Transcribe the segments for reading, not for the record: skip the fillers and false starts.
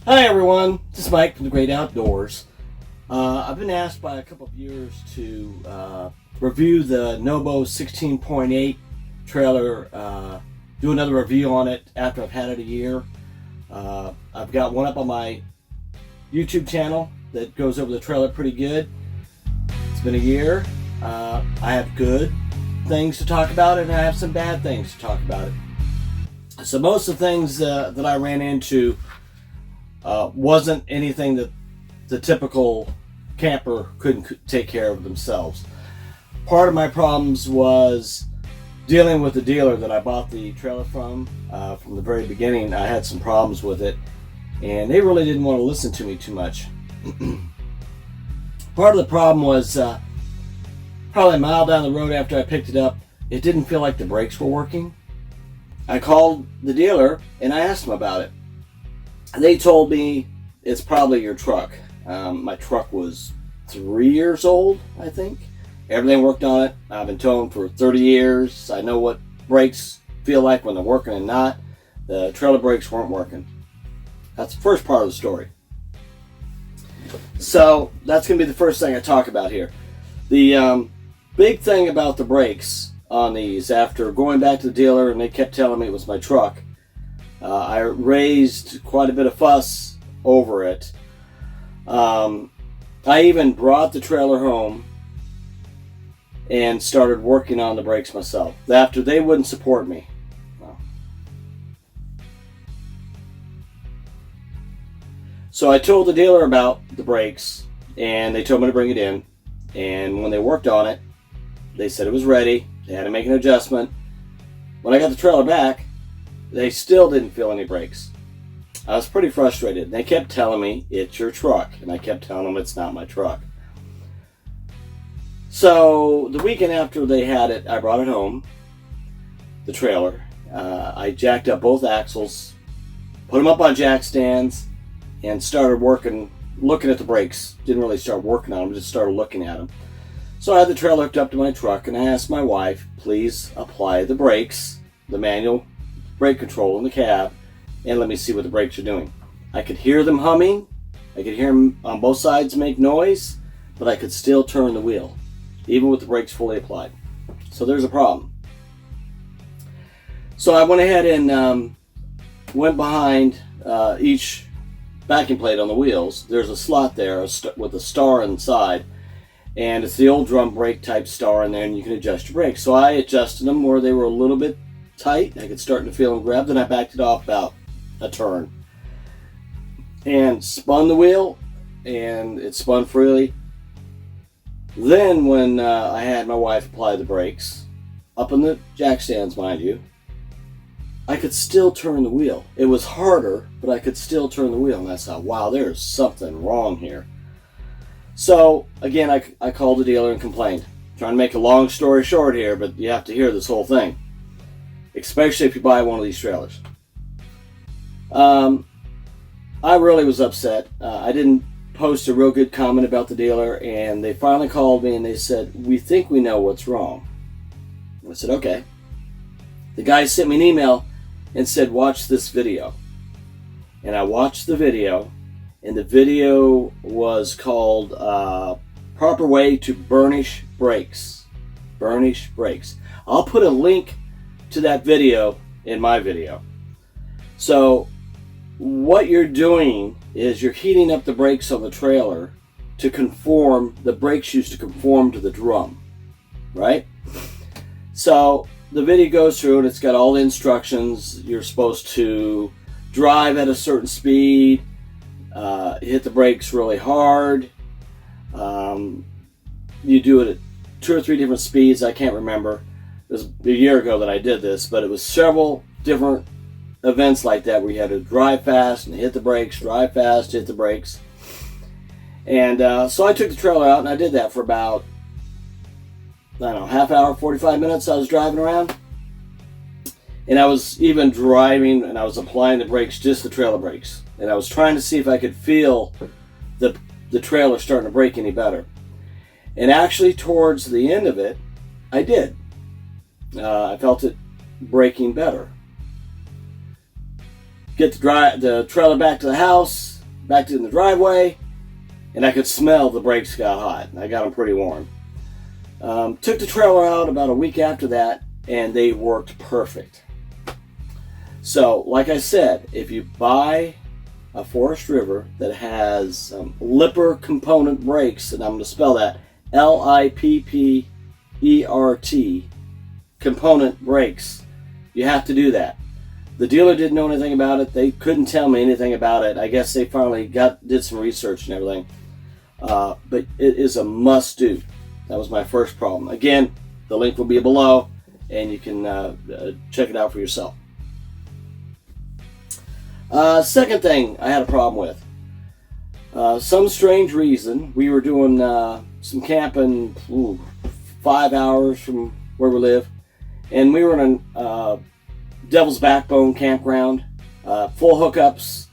Hi everyone, this is Mike from the Great Outdoors. I've been asked by a couple of viewers to review the Nobo 16.8 trailer, do another review on it after I've had it a year. I've got one up on my YouTube channel that goes over the trailer pretty good. It's been a year. I have good things to talk about it, and I have some bad things to talk about it. So most of the things that I ran into wasn't anything that the typical camper couldn't take care of themselves. Part of my problems was dealing with the dealer that I bought the trailer from. From the very beginning, I had some problems with it, and they really didn't want to listen to me too much. Part of the problem was probably a mile down the road after I picked it up, it didn't feel like the brakes were working. I called the dealer and I asked them about it. They told me it's probably your truck. My truck was 3 years old, I think. Everything worked on it. I've been towing for 30 years. I know what brakes feel like when they're working and not. The trailer brakes weren't working. That's the first part of the story. So that's going to be the first thing I talk about here. The big thing about the brakes on these, after going back to the dealer and they kept telling me it was my truck, I raised quite a bit of fuss over it. I even brought the trailer home and started working on the brakes myself after they wouldn't support me. So I told the dealer about the brakes and they told me to bring it in, and when they worked on it they said it was ready. They had to make an adjustment. When I got the trailer back, they still didn't feel any brakes. I was pretty frustrated. They kept telling me, it's your truck. And I kept telling them it's not my truck. So the weekend after they had it, I brought it home, the trailer. I jacked up both axles, put them up on jack stands, and started looking at the brakes. Didn't really start working on them, just started looking at them. So I had the trailer hooked up to my truck, and I asked my wife, please apply the brakes, the manual brake control in the cab, and let me see what the brakes are doing. I could hear them humming. I could hear them on both sides make noise, but I could still turn the wheel, even with the brakes fully applied. So there's a problem. So I went ahead and went behind each backing plate on the wheels. There's a slot there with a star inside, and it's the old drum brake type star in there, and you can adjust your brakes. So I adjusted them where they were a little bit tight. I could start to feel them grab. Then I backed it off about a turn and spun the wheel, and it spun freely. Then when I had my wife apply the brakes up in the jack stands, mind you, I could still turn the wheel. It was harder, but I could still turn the wheel, and I thought, wow, there's something wrong here. So again, I called the dealer and complained. Trying to make a long story short here, but you have to hear this whole thing, especially if you buy one of these trailers. I really was upset. I didn't post a real good comment about the dealer, and they finally called me and they said, we think we know what's wrong. I said, okay. The guy sent me an email and said, watch this video. And I watched the video, and the video was called Proper Way to Burnish Brakes. Burnish Brakes. I'll put a link to that video in my video. So what you're doing is you're heating up the brakes on the trailer to conform, the brake shoes to conform to the drum, right? So the video goes through and it's got all the instructions. You're supposed to drive at a certain speed, hit the brakes really hard. You do it at 2 or 3 different speeds. I can't remember. It was a year ago that I did this, but it was several different events like that where you had to drive fast and hit the brakes, drive fast, hit the brakes. And so I took the trailer out and I did that for about, I don't know, half hour, 45 minutes. I was driving around, and I was even driving and I was applying the brakes, just the trailer brakes, and I was trying to see if I could feel the trailer starting to brake any better. And actually towards the end of it, I did. I felt it braking better. Get the trailer back to the house, back in the driveway, and I could smell the brakes got hot. I got them pretty warm. Took the trailer out about a week after that, and they worked perfect. So, like I said, if you buy a Forest River that has Lipper component brakes, and I'm going to spell that Lippert component brakes, you have to do that. The dealer didn't know anything about it. They couldn't tell me anything about it. I guess they finally did some research and everything. But it is a must do. That was my first problem. Again, the link will be below, and you can check it out for yourself. Second thing I had a problem with. Some strange reason, we were doing some camping 5 hours from where we live, and we were in a Devil's Backbone campground, full hookups.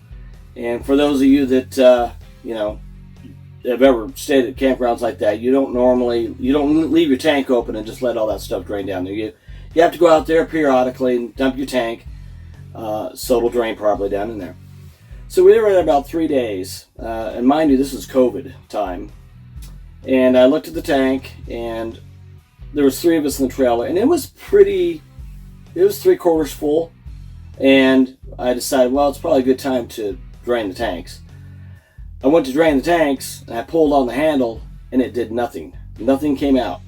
And for those of you that have ever stayed at campgrounds like that, you don't leave your tank open and just let all that stuff drain down there. You have to go out there periodically and dump your tank, so it'll drain properly down in there. So we were there about 3 days, and mind you, this is COVID time. And I looked at the tank, and there was 3 of us in the trailer, and it was 3/4 full. And I decided, well, it's probably a good time to drain the tanks. I went to drain the tanks, and I pulled on the handle, and it did nothing. Nothing came out.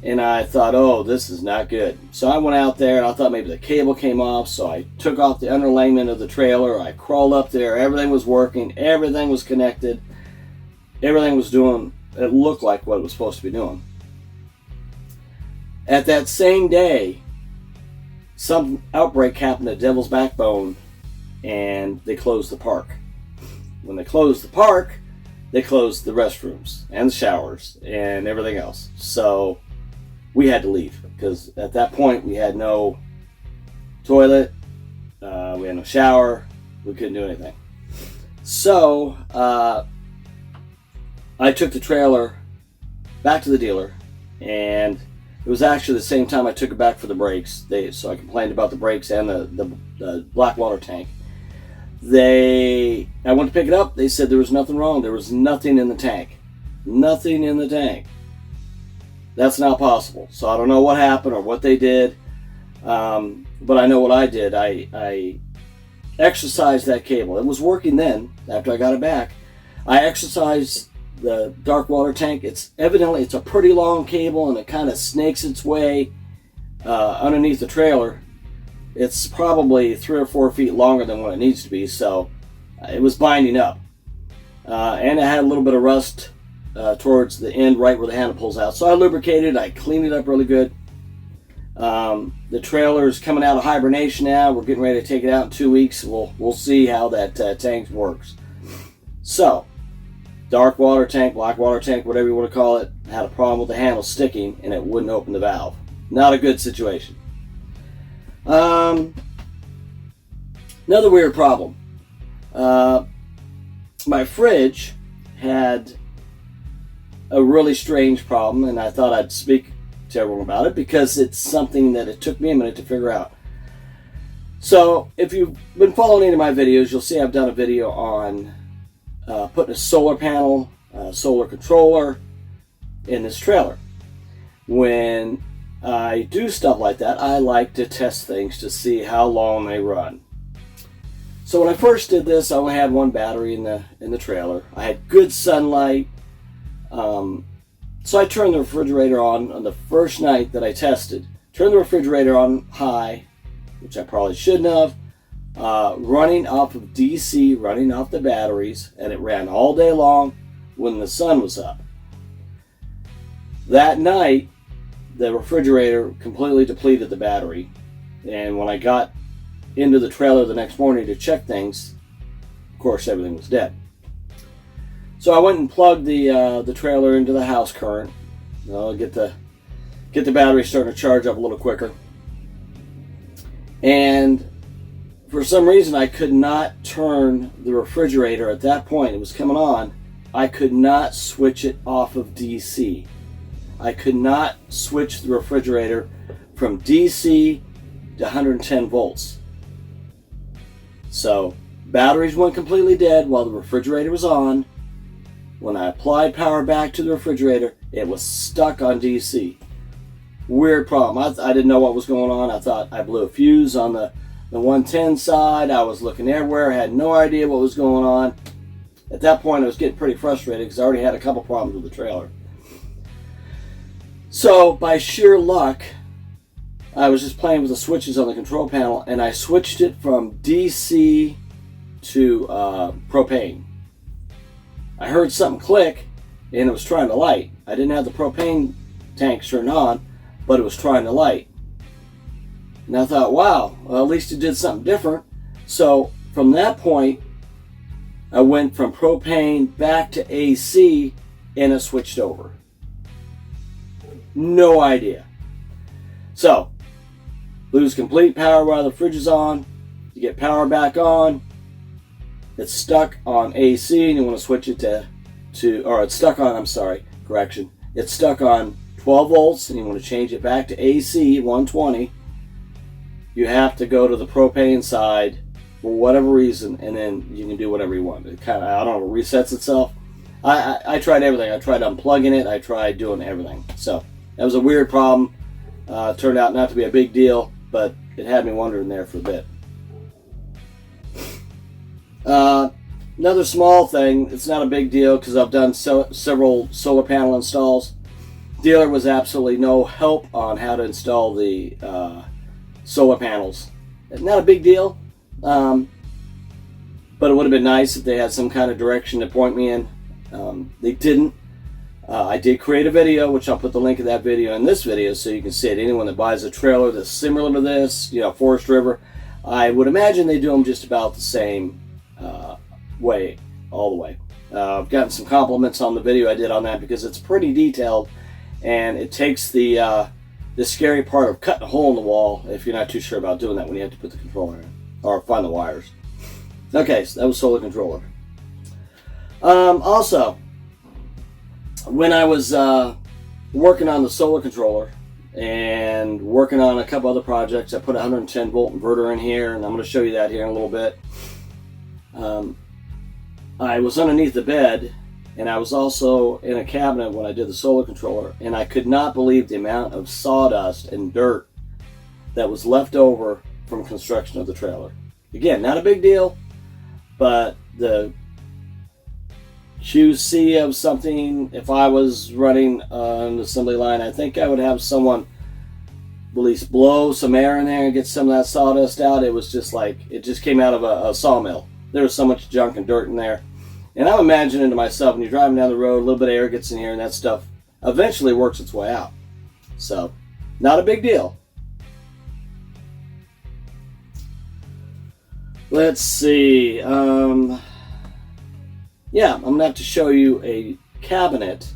And I thought, oh, this is not good. So I went out there, and I thought maybe the cable came off, so I took off the underlayment of the trailer. I crawled up there. Everything was working. Everything was connected. Everything was doing, it looked like what it was supposed to be doing. At that same day, some outbreak happened at Devil's Backbone, and they closed the park. When they closed the park, they closed the restrooms and the showers and everything else. So we had to leave, because at that point we had no toilet, we had no shower, we couldn't do anything. So I took the trailer back to the dealer, and it was actually the same time I took it back for the brakes. So I complained about the brakes and the black water tank. I went to pick it up. They said there was nothing wrong. There was nothing in the tank. Nothing in the tank. That's not possible. So I don't know what happened or what they did. But I know what I did. I exercised that cable. It was working then after I got it back. I exercised the dark water tank. It's a pretty long cable, and it kind of snakes its way underneath the trailer. It's probably 3 or 4 feet longer than what it needs to be, so it was binding up. And it had a little bit of rust towards the end, right where the handle pulls out. So I lubricated, I cleaned it up really good. The trailer's coming out of hibernation now. We're getting ready to take it out in 2 weeks. We'll see how that tank works. So, dark water tank, black water tank, whatever you want to call it, had a problem with the handle sticking, and it wouldn't open the valve. Not a good situation. Another weird problem. My fridge had a really strange problem, and I thought I'd speak to everyone about it because it's something that it took me a minute to figure out. So, if you've been following any of my videos, you'll see I've done a video on putting a solar panel, solar controller in this trailer. When I do stuff like that, I like to test things to see how long they run. So when I first did this, I only had one battery in the trailer. I had good sunlight. So I turned the refrigerator on the first night that I tested. Turned the refrigerator on high, which I probably shouldn't have. Running off of DC, running off the batteries, and it ran all day long when the sun was up. That night, the refrigerator completely depleted the battery, and when I got into the trailer the next morning to check things, of course everything was dead. So I went and plugged the trailer into the house current. Get the battery starting to charge up a little quicker. And for some reason, I could not turn the refrigerator at that point. It was coming on. I could not switch it off of DC. I could not switch the refrigerator from DC to 110 volts. So Batteries went completely dead while the refrigerator was on. When I applied power back to the refrigerator, it was stuck on DC. Weird problem. I didn't know what was going on. I thought I blew a fuse on the 110 side. I was looking everywhere. I had no idea what was going on. At that point, I was getting pretty frustrated because I already had a couple problems with the trailer. So, by sheer luck, I was just playing with the switches on the control panel, and I switched it from DC to propane. I heard something click, and it was trying to light. I didn't have the propane tank turned on, but it was trying to light. And I thought, wow, well, at least it did something different. So from that point, I went from propane back to AC, and it switched over. No idea. So, lose complete power while the fridge is on. You get power back on. It's stuck on AC, and you want to switch it it's stuck on, correction. It's stuck on 12 volts, and you want to change it back to AC 120. You have to go to the propane side for whatever reason, and then you can do whatever you want. It kind of, I don't know, resets itself. I tried everything. I tried unplugging it. I tried doing everything. So that was a weird problem. Turned out not to be a big deal, but it had me wondering there for a bit. Another small thing, it's not a big deal because I've done several solar panel installs. Dealer was absolutely no help on how to install the solar panels. Not a big deal, but it would have been nice if they had some kind of direction to point me in. They didn't. I did create a video, which I'll put the link of that video in this video so you can see it. Anyone that buys a trailer that's similar to this, Forest River, I would imagine they do them just about the same way, all the way. I've gotten some compliments on the video I did on that because it's pretty detailed, and it takes the scary part of cutting a hole in the wall if you're not too sure about doing that when you have to put the controller in or find the wires. Okay, so that was solar controller. Also, when I was working on the solar controller and working on a couple other projects, I put a 110 volt inverter in here, and I'm going to show you that here in a little bit. I was underneath the bed, and I was also in a cabinet when I did the solar controller, and I could not believe the amount of sawdust and dirt that was left over from construction of the trailer. Again, not a big deal, but the QC of something, if I was running an assembly line, I think I would have someone at least blow some air in there and get some of that sawdust out. It was just like, it just came out of a sawmill. There was so much junk and dirt in there. And I'm imagining to myself, when you're driving down the road, a little bit of air gets in here, and that stuff eventually works its way out. So, not a big deal. Let's see. Yeah, I'm going to have to show you a cabinet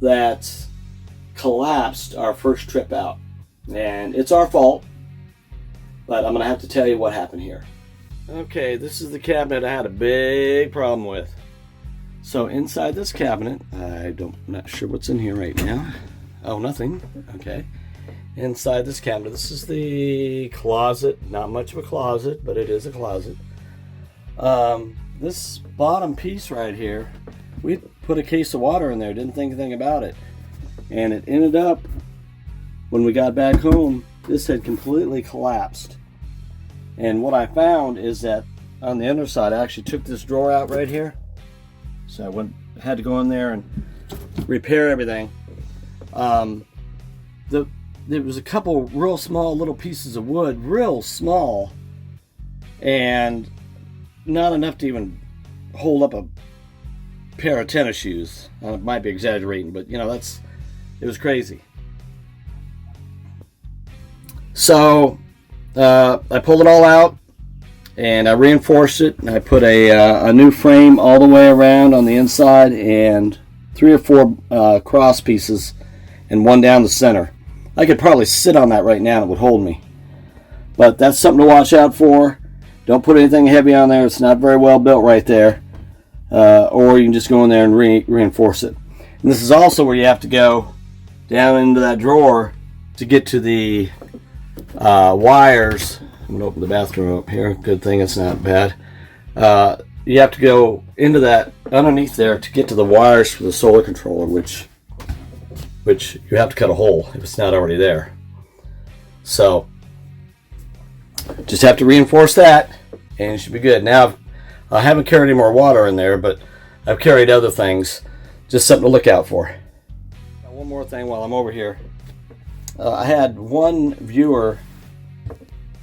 that collapsed our first trip out. And it's our fault, but I'm going to have to tell you what happened here. Okay, this is the cabinet I had a big problem with. So inside this cabinet, I'm not sure what's in here right now. Oh, nothing. Okay. Inside this cabinet, this is the closet. Not much of a closet, but it is a closet. This bottom piece right here, we put a case of water in there, didn't think anything about it. And it ended up, when we got back home, this had completely collapsed. And what I found is that on the underside, I actually took this drawer out right here. So I had to go in there and repair everything. There was a couple real small little pieces of wood, real small, and not enough to even hold up a pair of tennis shoes. I might be exaggerating, but it was crazy. So I pulled it all out, and I reinforced it, and I put a new frame all the way around on the inside, and 3 or 4 cross pieces, and one down the center. I could probably sit on that right now and it would hold me. But that's something to watch out for. Don't put anything heavy on there. It's not very well built right there. Or you can just go in there and reinforce it. And this is also where you have to go down into that drawer to get to the wires. I'm going to open the bathroom up here. Good thing it's not bad. You have to go into that underneath there to get to the wires for the solar controller, which you have to cut a hole if it's not already there. So just have to reinforce that, and it should be good. Now, I haven't carried any more water in there, but I've carried other things. Just something to look out for. One more thing while I'm over here. I had one viewer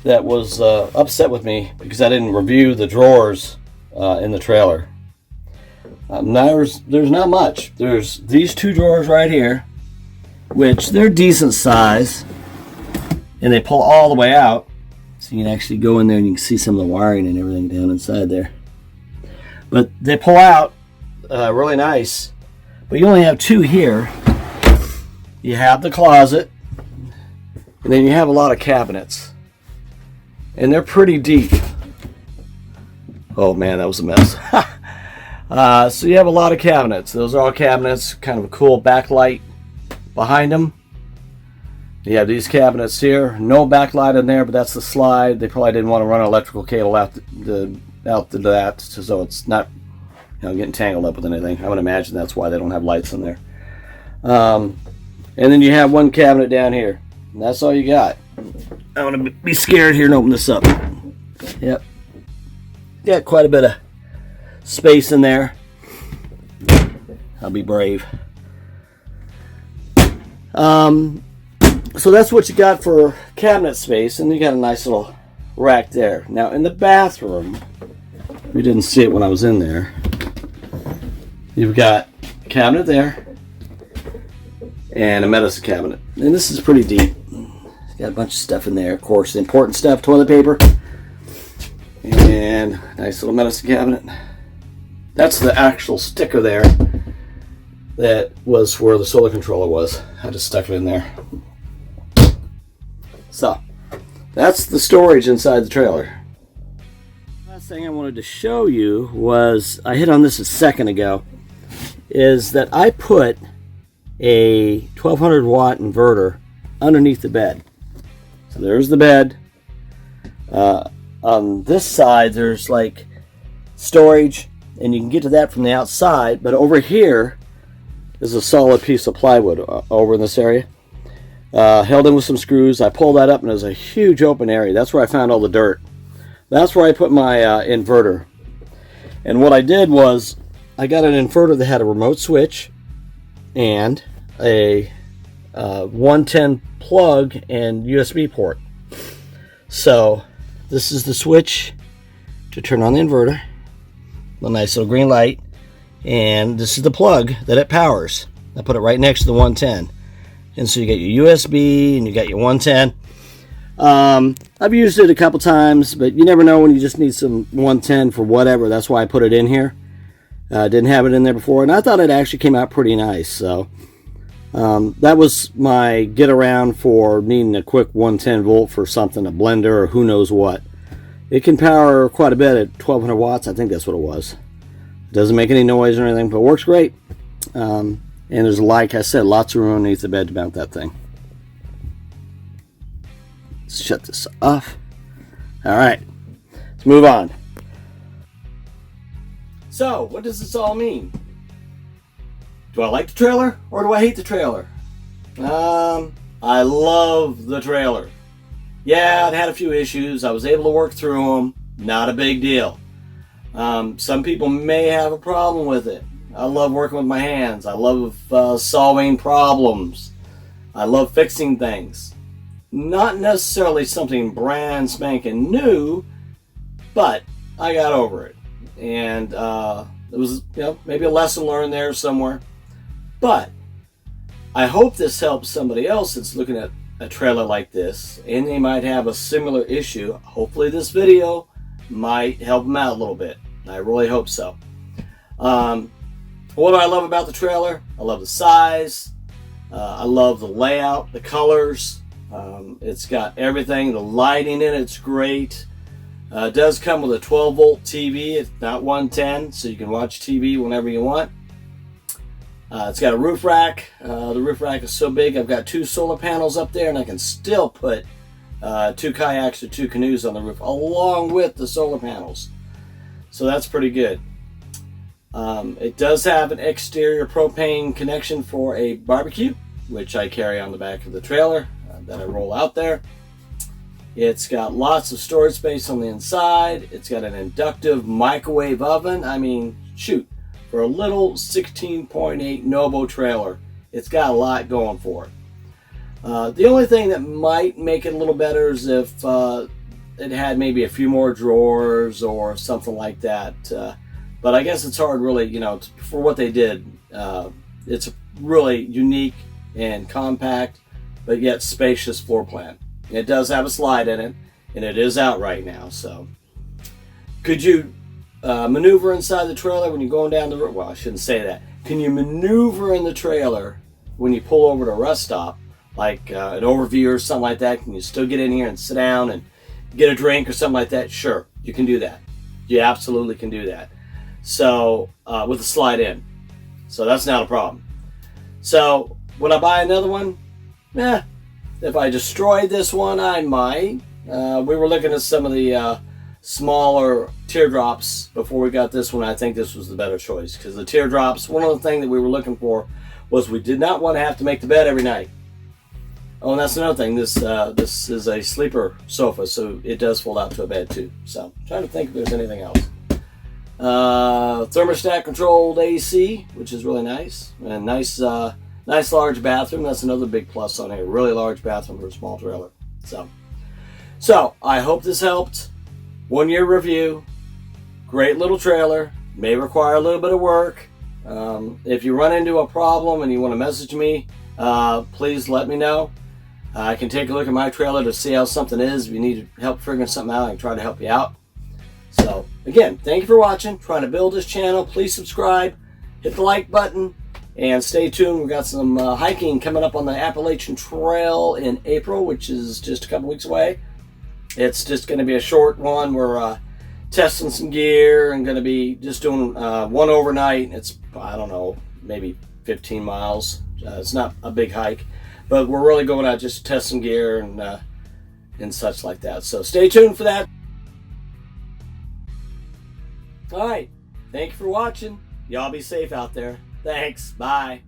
that was upset with me because I didn't review the drawers in the trailer. There's not much. There's these two drawers right here, which they're decent size, and they pull all the way out, so you can actually go in there and you can see some of the wiring and everything down inside there. But they pull out really nice. But you only have two here. You have the closet, and then you have a lot of cabinets, and they're pretty deep. Oh man, that was a mess. So you have a lot of cabinets. Those are all cabinets, kind of a cool backlight behind them. You have these cabinets here, no backlight in there, but that's the slide. They probably didn't want to run an electrical cable out to that, so it's not, you know, getting tangled up with anything. I would imagine that's why they don't have lights in there. And then you have one cabinet down here, and that's all you got. I want to be scared here and open this up. Yep, got quite a bit of space in there. I'll be brave. So that's what you got for cabinet space, and you got a nice little rack there. Now in the bathroom, we didn't see it when I was in there. You've got a cabinet there and a medicine cabinet, and this is pretty deep. It's got a bunch of stuff in there, of course, the important stuff, toilet paper, and nice little medicine cabinet. That's the actual sticker there. That was where the solar controller was. I just stuck it in there. So, that's the storage inside the trailer. Last thing I wanted to show you was, I hit on this a second ago, is that I put a 1200 watt inverter underneath the bed. So there's the bed. On this side there's like storage, and you can get to that from the outside, but over here is a solid piece of plywood over in this area. Held in with some screws. I pulled that up and there's a huge open area. That's where I found all the dirt. That's where I put my inverter. And what I did was I got an inverter that had a remote switch and a 110 plug and USB port. So this is the switch to turn on the inverter. A nice little green light. And this is the plug that it powers. I put it right next to the 110. And so you get your USB and you got your 110. I've used it a couple times, but you never know when you just need some 110 for whatever. That's why I put it in here. Didn't have it in there before, and I thought it actually came out pretty nice. So that was my get around for needing a quick 110 volt for something, a blender or who knows what. It can power quite a bit at 1200 watts. I think that's what it was. It doesn't make any noise or anything, but it works great. And there's, like I said, lots of room underneath the bed to mount that thing. Let's shut this off. All right, let's move on. So, what does this all mean? Do I like the trailer or do I hate the trailer? I love the trailer. Yeah, it had a few issues. I was able to work through them. Not a big deal. Some people may have a problem with it. I love working with my hands. I love solving problems. I love fixing things. Not necessarily something brand spanking new, but I got over it. And it was, maybe a lesson learned there somewhere. But I hope this helps somebody else that's looking at a trailer like this, and they might have a similar issue. Hopefully this video might help them out a little bit. I really hope so. What do I love about the trailer? I love the size. I love the layout, the colors. It's got everything. The lighting in it's great. It does come with a 12 volt TV. It's not 110, so you can watch TV whenever you want. It's got a roof rack. The roof rack is so big, I've got 2 solar panels up there, and I can still put 2 kayaks or 2 canoes on the roof along with the solar panels. So that's pretty good. It does have an exterior propane connection for a barbecue, which I carry on the back of the trailer that I roll out there. It's got lots of storage space on the inside. It's got an inductive microwave oven. I mean, shoot, for a little 16.8 Nobo trailer, it's got a lot going for it. The only thing that might make it a little better is if it had maybe a few more drawers or something like that. But I guess it's hard really, for what they did. It's a really unique and compact, but yet spacious floor plan. It does have a slide in it, and it is out right now. So, could you maneuver inside the trailer when you're going down the road? Well, I shouldn't say that. Can you maneuver in the trailer when you pull over to a rest stop, like an overview or something like that? Can you still get in here and sit down and get a drink or something like that? Sure, you can do that. You absolutely can do that. So, with a slide in. So that's not a problem. So, would I buy another one? If I destroyed this one, I might. We were looking at some of the smaller teardrops before we got this one. I think this was the better choice, because the teardrops, one of the things that we were looking for was we did not want to have to make the bed every night. Oh, and that's another thing. This is a sleeper sofa, so it does fold out to a bed too. So I'm trying to think if there's anything else. Thermostat controlled AC, which is really nice. And nice large bathroom. That's another big plus on here. Really large bathroom for a small trailer. So I hope this helped. 1 year review. Great little trailer. May require a little bit of work. If you run into a problem and you want to message me, please let me know. I can take a look at my trailer to see how something is. If you need help figuring something out, I can try to help you out. So, again, thank you for watching. Trying to build this channel. Please subscribe. Hit the like button. And stay tuned. We've got some hiking coming up on the Appalachian Trail in April, which is just a couple weeks away. It's just going to be a short one. We're testing some gear and going to be just doing one overnight. It's, I don't know, maybe 15 miles. It's not a big hike. But we're really going out just to test some gear and such like that. So stay tuned for that. All right. Thank you for watching. Y'all be safe out there. Thanks. Bye.